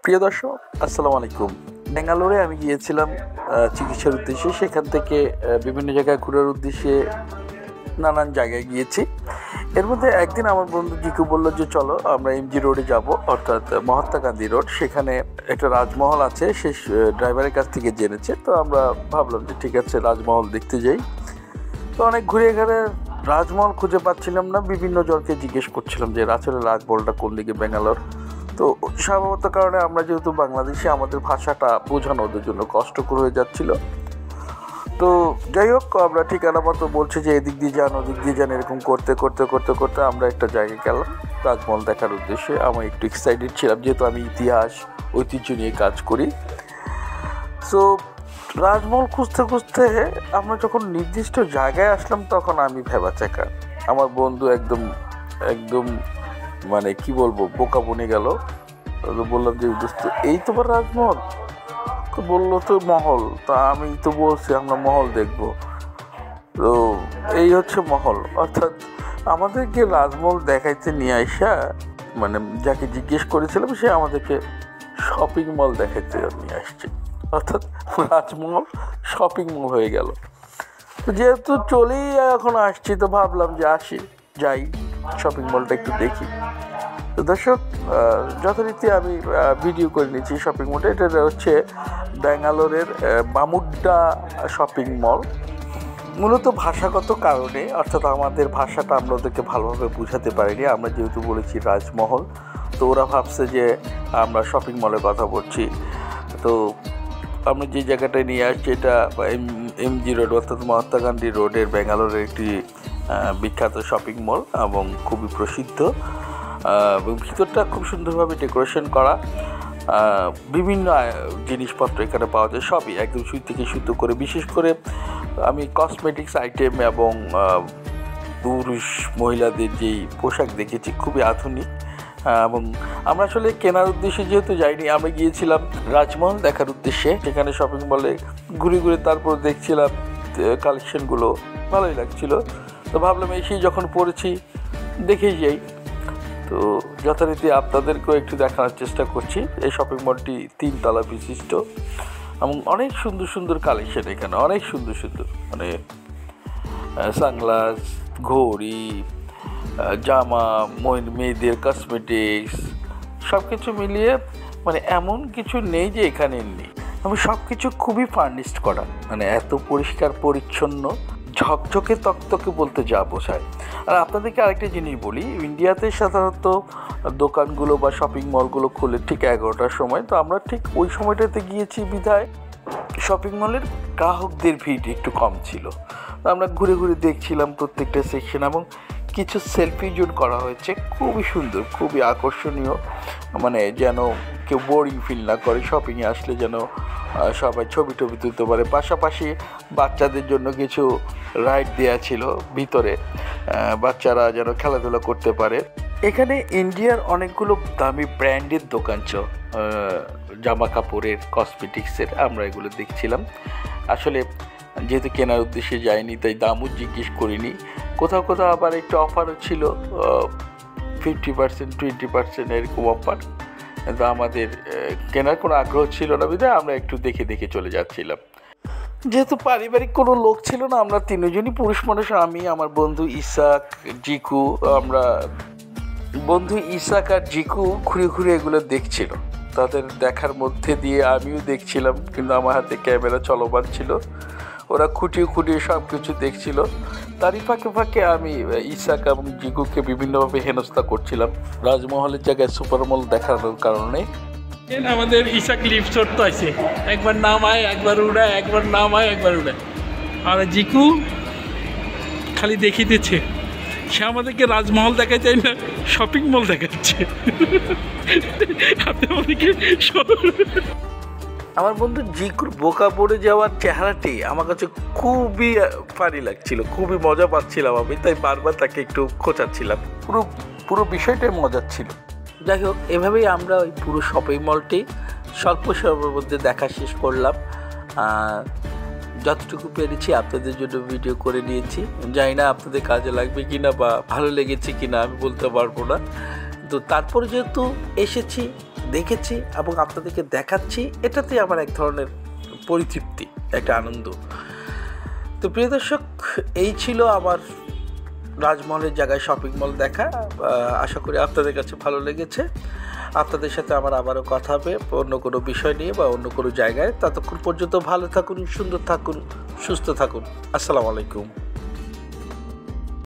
প্রিয় দর্শক, আসসালামু আলাইকুম। ব্যাঙ্গালোরে আমি গিয়েছিলাম চিকিৎসার উদ্দেশ্যে। সেখান থেকে বিভিন্ন জায়গায় ঘোরার উদ্দেশ্যে নানান জায়গায় গিয়েছি। এর মধ্যে একদিন আমার বন্ধু জিকু বলল যে চলো আমরা এমজি রোডে যাব, অর্থাৎ মহাত্মা গান্ধী রোড। সেখানে একটা রাজমহল আছে, সে ড্রাইভারের কাছ থেকে জেনেছে। তো আমরা ভাবলাম যে ঠিক আছে, রাজমহল দেখতে যাই। তো অনেক ঘুরে ঘুরে রাজমহল খুঁজে পাচ্ছিলাম না। বিভিন্ন জনকে জিজ্ঞেস করছিলাম যে আসলে রাজমহলটা কোন দিকে ব্যাঙ্গালোর। তো স্বভাবত কারণে আমরা যেহেতু বাংলাদেশি, আমাদের ভাষাটা বোঝানো ওদের জন্য কষ্টকর হয়ে যাচ্ছিল। তো যাই হোক, আমরা ঠিকানা মতো বলছে যে এদিক দিয়ে যান, ওদিক দিয়ে যান, এরকম করতে করতে করতে করতে আমরা একটা জায়গায় গেলাম রাজমহল দেখার উদ্দেশ্যে। আমি একটু এক্সাইটেড ছিলাম, যেহেতু আমি ইতিহাস ঐতিহ্য নিয়ে কাজ করি। সো রাজমহল খুঁজতে খুঁজতে আমরা যখন নির্দিষ্ট জায়গায় আসলাম, তখন আমি ভেবাচাকা। আমার বন্ধু একদম একদম মানে কি বলবো, বোকা বনে গেল। বললাম যে দোস্ত, এই তোমার রাজমহল? তো বললো তো মহল। তা আমি তো বলছি আমরা মহল দেখবো। তো এই হচ্ছে মহল, অর্থাৎ আমাদেরকে রাজমহল দেখাইতে নিয়ে আসা, মানে যাকে জিজ্ঞেস করেছিলাম সে আমাদেরকে শপিং মল দেখাইতে নিয়ে আসছে। অর্থাৎ রাজমহল শপিং মল হয়ে গেল। তো যেহেতু চলেই এখন আসছি, তো ভাবলাম যে আসি, যাই শপিং মলটা একটু দেখি। তো দর্শক, যথারীতি আমি ভিডিও করে নিচ্ছি শপিং মলটা। এটা হচ্ছে ব্যাঙ্গালোরের বামুড্ডা শপিং মল। মূলত ভাষাগত কারণে, অর্থাৎ আমাদের ভাষাটা আমরা ওদেরকে ভালোভাবে বোঝাতে পারিনি। আমরা যেহেতু বলেছি রাজমহল, তো ওরা ভাবছে যে আমরা শপিং মলের কথা বলছি। তো আমরা যে জায়গাটায় নিয়ে আসছি, এটা এমজি রোড, অর্থাৎ মহাত্মা গান্ধী রোডের ব্যাঙ্গালোরের একটি বিখ্যাত শপিং মল এবং খুবই প্রসিদ্ধ। এবং ভিতরটা খুব সুন্দরভাবে ডেকোরেশন করা। বিভিন্ন জিনিসপত্র এখানে পাওয়া যায়, সবই একদম সুই থেকে সুতো করে। বিশেষ করে আমি কসমেটিক্স আইটেম এবং পুরুষ মহিলাদের যেই পোশাক দেখেছি, খুবই আধুনিক। এবং আমরা আসলে কেনার উদ্দেশ্যে যেহেতু যাইনি, আমরা গিয়েছিলাম রাজমহল দেখার উদ্দেশ্যে। সেখানে শপিং মলে ঘুরে ঘুরে তারপর দেখছিলাম কালেকশনগুলো, ভালোই লাগছিল। তো ভাবলাম এসেই যখন পড়েছি দেখেই যাই। তো যথারীতি আপনাদেরকেও একটু দেখানোর চেষ্টা করছি। এই শপিং মলটি 3 তলা বিশিষ্ট এবং অনেক সুন্দর সুন্দর কালেকশন এখানে, অনেক সুন্দর সুন্দর, মানে সানগ্লাস, ঘড়ি, জামা, মেয়েদের কসমেটিক্স, সব কিছু মিলিয়ে মানে এমন কিছু নেই যে এখানে নেই। এবং সব কিছু খুবই ফার্নিশড করা, মানে এত পরিষ্কার পরিচ্ছন্ন, ঝকঝকে তকতকে বলতে যা বোঝায়। আর আপনাদেরকে আরেকটা জিনিস বলি, ইন্ডিয়াতে সাধারণত দোকানগুলো বা শপিং মলগুলো খুলে ঠিক 11টার সময়। তো আমরা ঠিক ওই সময়টাতে গিয়েছি বিধায় শপিং মলের গ্রাহকদের ভিড় একটু কম ছিল। আমরা ঘুরে ঘুরে দেখছিলাম প্রত্যেকটা সেকশন, এবং কিছু সেলফি জোন করা হয়েছে, খুবই সুন্দর, খুবই আকর্ষণীয়। মানে যেন কেউ বোরিং ফিল না করে, শপিংয়ে আসলে যেন সবাই ছবি টবি তুলতে পারে। পাশাপাশি বাচ্চাদের জন্য কিছু রাইড দেওয়া ছিল ভিতরে, বাচ্চারা যেন খেলাধুলা করতে পারে। এখানে ইন্ডিয়ার অনেকগুলো দামি ব্র্যান্ডের দোকান ছিল, জামা কাপড়ের, কসমেটিক্সের। আমরা এগুলো দেখছিলাম। আসলে যেহেতু কেনার উদ্দেশ্যে যাইনি, তাই দামও জিজ্ঞেস করিনি। কোথাও কোথাও আবার একটু অফারও ছিল, 50%, 20% এরকম অফার। কিন্তু আমাদের কেনার কোনো আগ্রহ ছিল না বিধায় আমরা একটু দেখে দেখে চলে যাচ্ছিলাম। যেহেতু পারিবারিক কোনো লোক ছিল না, আমরা তিনজনই পুরুষ মানুষ, আমি, আমার বন্ধু ইসাক, জিকু। আমরা বন্ধু ইসাক আর জিকু ঘুরে ঘুরে এগুলো দেখছিল। তাদের দেখার মধ্যে দিয়ে আমিও দেখছিলাম, কিন্তু আমার হাতে ক্যামেরা চলমান ছিল। ওরা খুঁটিয়ে খুঁটিয়ে সব কিছু দেখছিল। তারই ফাঁকে ফাঁকে আমি ইসাক এবং জিকুকে বিভিন্নভাবে হেনস্থা করছিলাম রাজমহলের জায়গায় সুপার মল দেখানোর কারণে। আমাদের ইসাক লিফট চড়তে আছে, একবার নামায় একবার উড়ায়, একবার নামায় একবার উড়ায়। আর জিকু খালি দেখিয়ে দিচ্ছে, সে আমাদেরকে রাজমহল দেখায় চাই না, শপিং মল দেখাচ্ছে। আপনি আমাদেরকে আমার বন্ধু জিকুর বোকা পড়ে যাওয়ার চেহারাটি আমার কাছে খুবই ফানি লাগছিল, খুবই মজা পাচ্ছিলাম আমি, তাই বারবার তাকে একটু খোঁচাচ্ছিলাম। পুরো বিষয়টাই মজার ছিল। যাই হোক, এভাবেই আমরা ওই পুরো শপিং মলটি স্বল্প সময়ের মধ্যে দেখা শেষ করলাম। যতটুকু পেরেছি আপনাদের জন্য ভিডিও করে নিয়েছি। জানি না আপনাদের কাজে লাগবে কি না বা ভালো লেগেছে কি না আমি বলতে পারবো না। তো তারপরে যেহেতু এসেছি দেখেছি এবং আপনাদেরকে দেখাচ্ছি, এটাতেই আমার এক ধরনের পরিতৃপ্তি, একটা আনন্দ। তো প্রিয় দর্শক, এই ছিল আমার রাজমহলের জায়গায় শপিং মল দেখা। আশা করি আপনাদের কাছে ভালো লেগেছে। আপনাদের সাথে আমার আবারও কথা হবে অন্য কোনো বিষয় নিয়ে বা অন্য কোনো জায়গায়। ততক্ষণ পর্যন্ত ভালো থাকুন, সুন্দর থাকুন, সুস্থ থাকুন। আসসালামু আলাইকুম।